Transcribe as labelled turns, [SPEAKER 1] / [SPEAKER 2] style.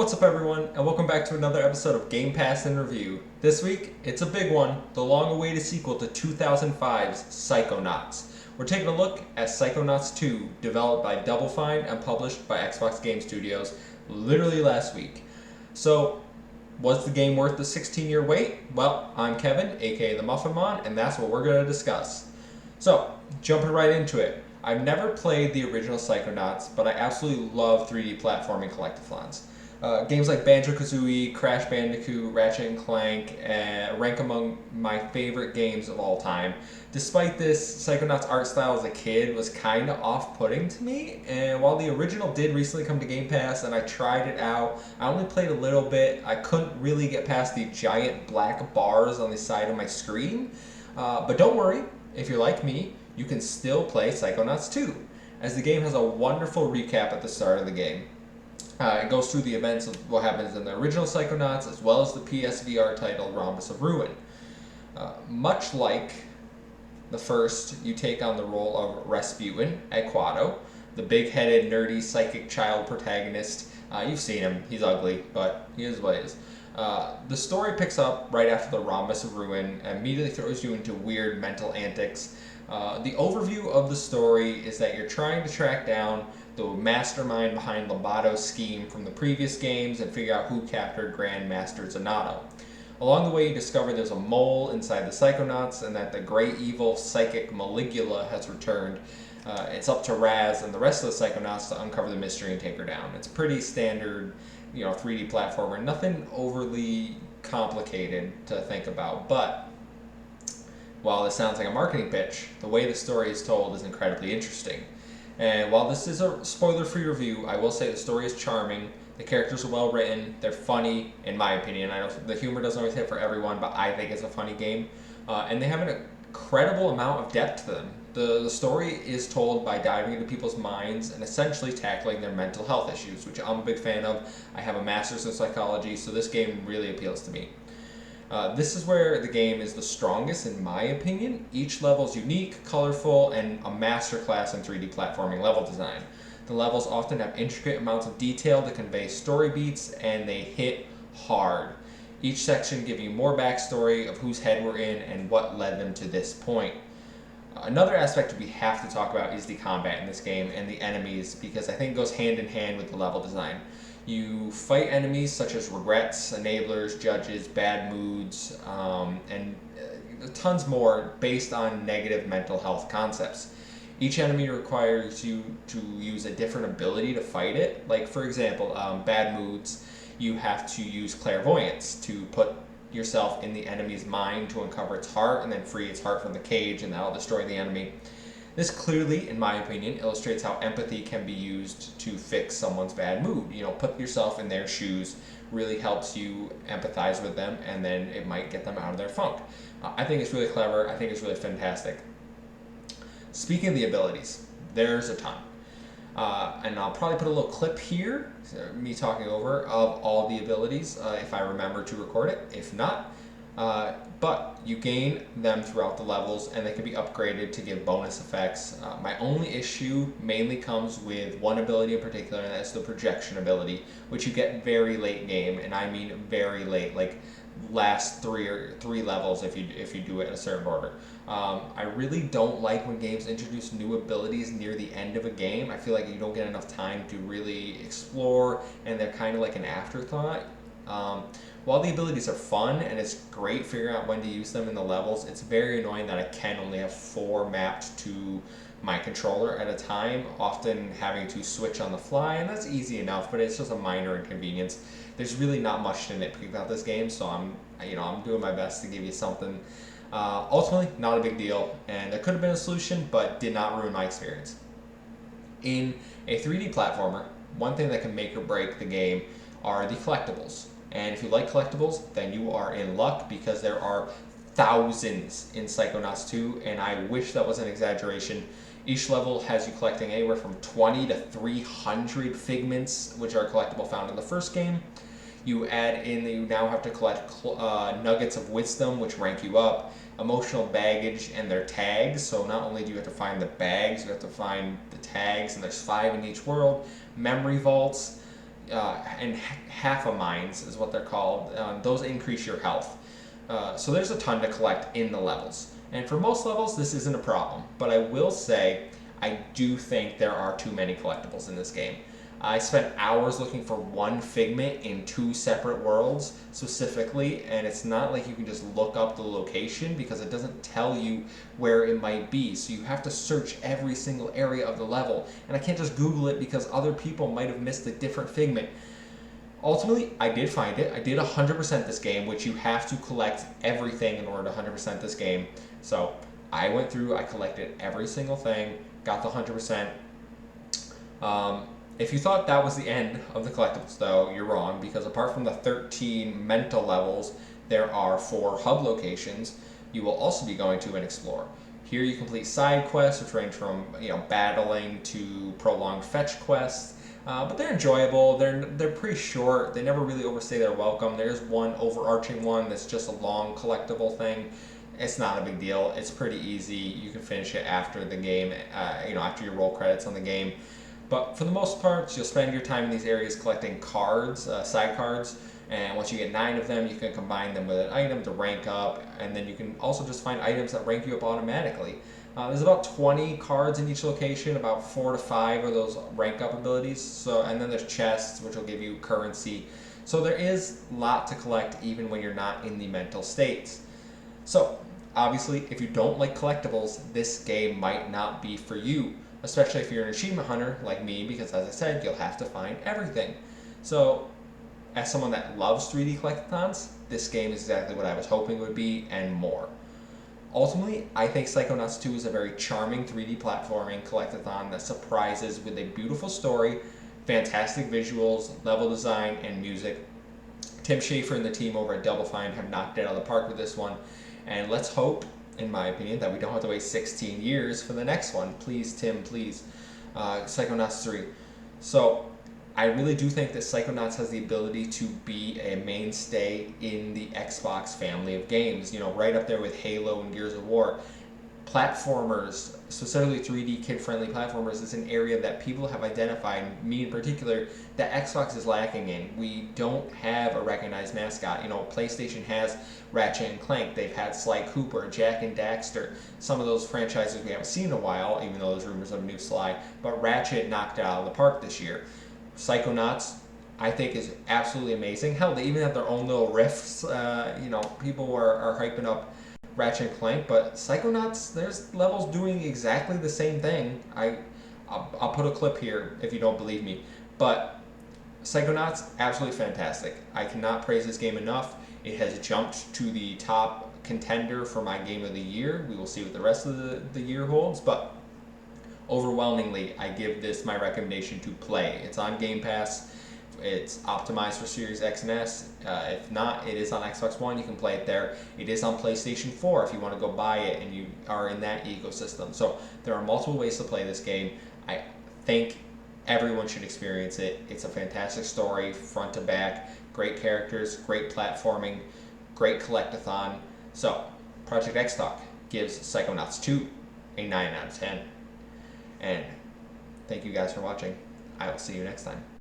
[SPEAKER 1] What's up everyone, and welcome back to another episode of Gamepass in Review. This week, it's a big one, the long-awaited sequel to 2005's Psychonauts. We're taking a look at Psychonauts 2, developed by Double Fine and published by Xbox Game Studios, literally last week. So, was the game worth the 16-year wait? Well, I'm Kevin, aka the Muffin Mon, and that's what we're going to discuss. So, jumping right into it. I've never played the original Psychonauts, but I absolutely love 3D platforming collectathons. Games like Banjo-Kazooie, Crash Bandicoot, Ratchet & Clank rank among my favorite games of all time. Despite this, Psychonauts' art style as a kid was kind of off-putting to me, and while the original did recently come to Game Pass and I tried it out, I only played a little bit. I couldn't really get past the giant black bars on the side of my screen. But don't worry, if you're like me, you can still play Psychonauts 2, as the game has a wonderful recap at the start of the game. It goes through the events of what happens in the original Psychonauts, as well as the PSVR title Rhombus of Ruin. Much like the first, you take on the role of Rasputin Equado, the big-headed, nerdy, psychic child protagonist. You've seen him, he's ugly, but he is what he is. The story picks up right after the Rhombus of Ruin and immediately throws you into weird mental antics. The overview of the story is that you're trying to track down the mastermind behind Lombardo's scheme from the previous games and figure out who captured Grandmaster Zanotto. Along the way, you discover there's a mole inside the Psychonauts and that the great evil psychic Maligula has returned. It's up to Raz and the rest of the Psychonauts to uncover the mystery and take her down. It's pretty standard, 3D platformer. Nothing overly complicated to think about, but while this sounds like a marketing pitch, the way the story is told is incredibly interesting. And while this is a spoiler-free review, I will say the story is charming, the characters are well written, they're funny, in my opinion. I know the humor doesn't always hit for everyone, but I think it's a funny game. And they have an incredible amount of depth to them. The story is told by diving into people's minds and essentially tackling their mental health issues, which I'm a big fan of. I have a master's in psychology, so this game really appeals to me. This is where the game is the strongest, in my opinion. Each level is unique, colorful, and a masterclass in 3D platforming level design. The levels often have intricate amounts of detail to convey story beats, and they hit hard. Each section gives you more backstory of whose head we're in and what led them to this point. Another aspect we have to talk about is the combat in this game and the enemies, because I think it goes hand in hand with the level design. You fight enemies such as regrets, enablers, judges, bad moods, and tons more based on negative mental health concepts. Each enemy requires you to use a different ability to fight it. Like, for example, bad moods, you have to use clairvoyance to put yourself in the enemy's mind to uncover its heart and then free its heart from the cage, and that'll destroy the enemy. This clearly, in my opinion, illustrates how empathy can be used to fix someone's bad mood. Put yourself in their shoes really helps you empathize with them, and then it might get them out of their funk. I think it's really clever. I think it's really fantastic. Speaking of the abilities, there's a ton. And I'll probably put a little clip here, me talking over, of all the abilities, if I remember to record it. If not, but you gain them throughout the levels, and they can be upgraded to give bonus effects. My only issue mainly comes with one ability in particular, and that's the projection ability, which you get very late game, and I mean very late, like last three levels if you do it in a certain order. I really don't like when games introduce new abilities near the end of a game. I feel like you don't get enough time to really explore, and they're kind of like an afterthought. While the abilities are fun and it's great figuring out when to use them in the levels, it's very annoying that I can only have 4 mapped to my controller at a time, often having to switch on the fly, and that's easy enough, but it's just a minor inconvenience. There's really not much to nitpick about this game, so I'm doing my best to give you something. Ultimately, not a big deal, and there could have been a solution, but did not ruin my experience. In a 3D platformer, one thing that can make or break the game are the collectibles. And if you like collectibles, then you are in luck, because there are thousands in Psychonauts 2, and I wish that was an exaggeration. Each level has you collecting anywhere from 20 to 300 figments, which are collectible found in the first game. You add in that you now have to collect nuggets of wisdom, which rank you up, emotional baggage, and their tags. So not only do you have to find the bags, you have to find the tags, and there's 5 in each world. Memory vaults, and half a mines is what they're called. Those increase your health. So there's a ton to collect in the levels. And for most levels, this isn't a problem. But I will say, I do think there are too many collectibles in this game. I spent hours looking for one figment in 2 separate worlds specifically, and it's not like you can just look up the location because it doesn't tell you where it might be. So you have to search every single area of the level, and I can't just Google it because other people might have missed a different figment. Ultimately, I did find it. I did 100% this game, which you have to collect everything in order to 100% this game. So I went through, I collected every single thing, got the 100%. If you thought that was the end of the collectibles, though, you're wrong, because apart from the 13 mental levels, there are 4 hub locations you will also be going to and explore. Here you complete side quests, which range from battling to prolonged fetch quests, but they're enjoyable. They're pretty short. They never really overstay their welcome. There's one overarching one that's just a long collectible thing. It's not a big deal. It's pretty easy. You can finish it after the game, after you roll credits on the game. But for the most part, you'll spend your time in these areas collecting cards, side cards, and once you get 9 of them, you can combine them with an item to rank up, and then you can also just find items that rank you up automatically. There's about 20 cards in each location, about 4 to 5 are those rank up abilities, and then there's chests, which will give you currency. So there is a lot to collect even when you're not in the mental states. So, obviously, if you don't like collectibles, this game might not be for you. Especially if you're an achievement hunter like me, because as I said, you'll have to find everything. So, as someone that loves 3D collectathons, this game is exactly what I was hoping it would be, and more. Ultimately, I think Psychonauts 2 is a very charming 3D platforming collectathon that surprises with a beautiful story, fantastic visuals, level design, and music. Tim Schafer and the team over at Double Fine have knocked it out of the park with this one, and let's hope, in my opinion, that we don't have to wait 16 years for the next one. Please, Tim, please. Psychonauts 3. So, I really do think that Psychonauts has the ability to be a mainstay in the Xbox family of games. Right up there with Halo and Gears of War. Platformers, specifically 3D kid-friendly platformers, is an area that people have identified, me in particular, that Xbox is lacking in. We don't have a recognized mascot. PlayStation has Ratchet and Clank. They've had Sly Cooper, Jak and Daxter. Some of those franchises we haven't seen in a while, even though there's rumors of a new Sly. But Ratchet knocked it out of the park this year. Psychonauts, I think, is absolutely amazing. Hell, they even have their own little riffs. People are hyping up Ratchet and Clank, but Psychonauts, there's levels doing exactly the same thing. I'll put a clip here if you don't believe me, but Psychonauts, absolutely fantastic. I cannot praise this game enough. It has jumped to the top contender for my game of the year. We will see what the rest of the year holds, but overwhelmingly, I give this my recommendation to play. It's on Gamepass. It's optimized for Series X and S. If not, it is on Xbox One. You can play it there. It is on PlayStation 4 if you want to go buy it and you are in that ecosystem. So there are multiple ways to play this game. I think everyone should experience it. It's a fantastic story, front to back. Great characters, great platforming, great collectathon. So, Project X Talk gives Psychonauts 2 a 9 out of 10. And thank you guys for watching. I will see you next time.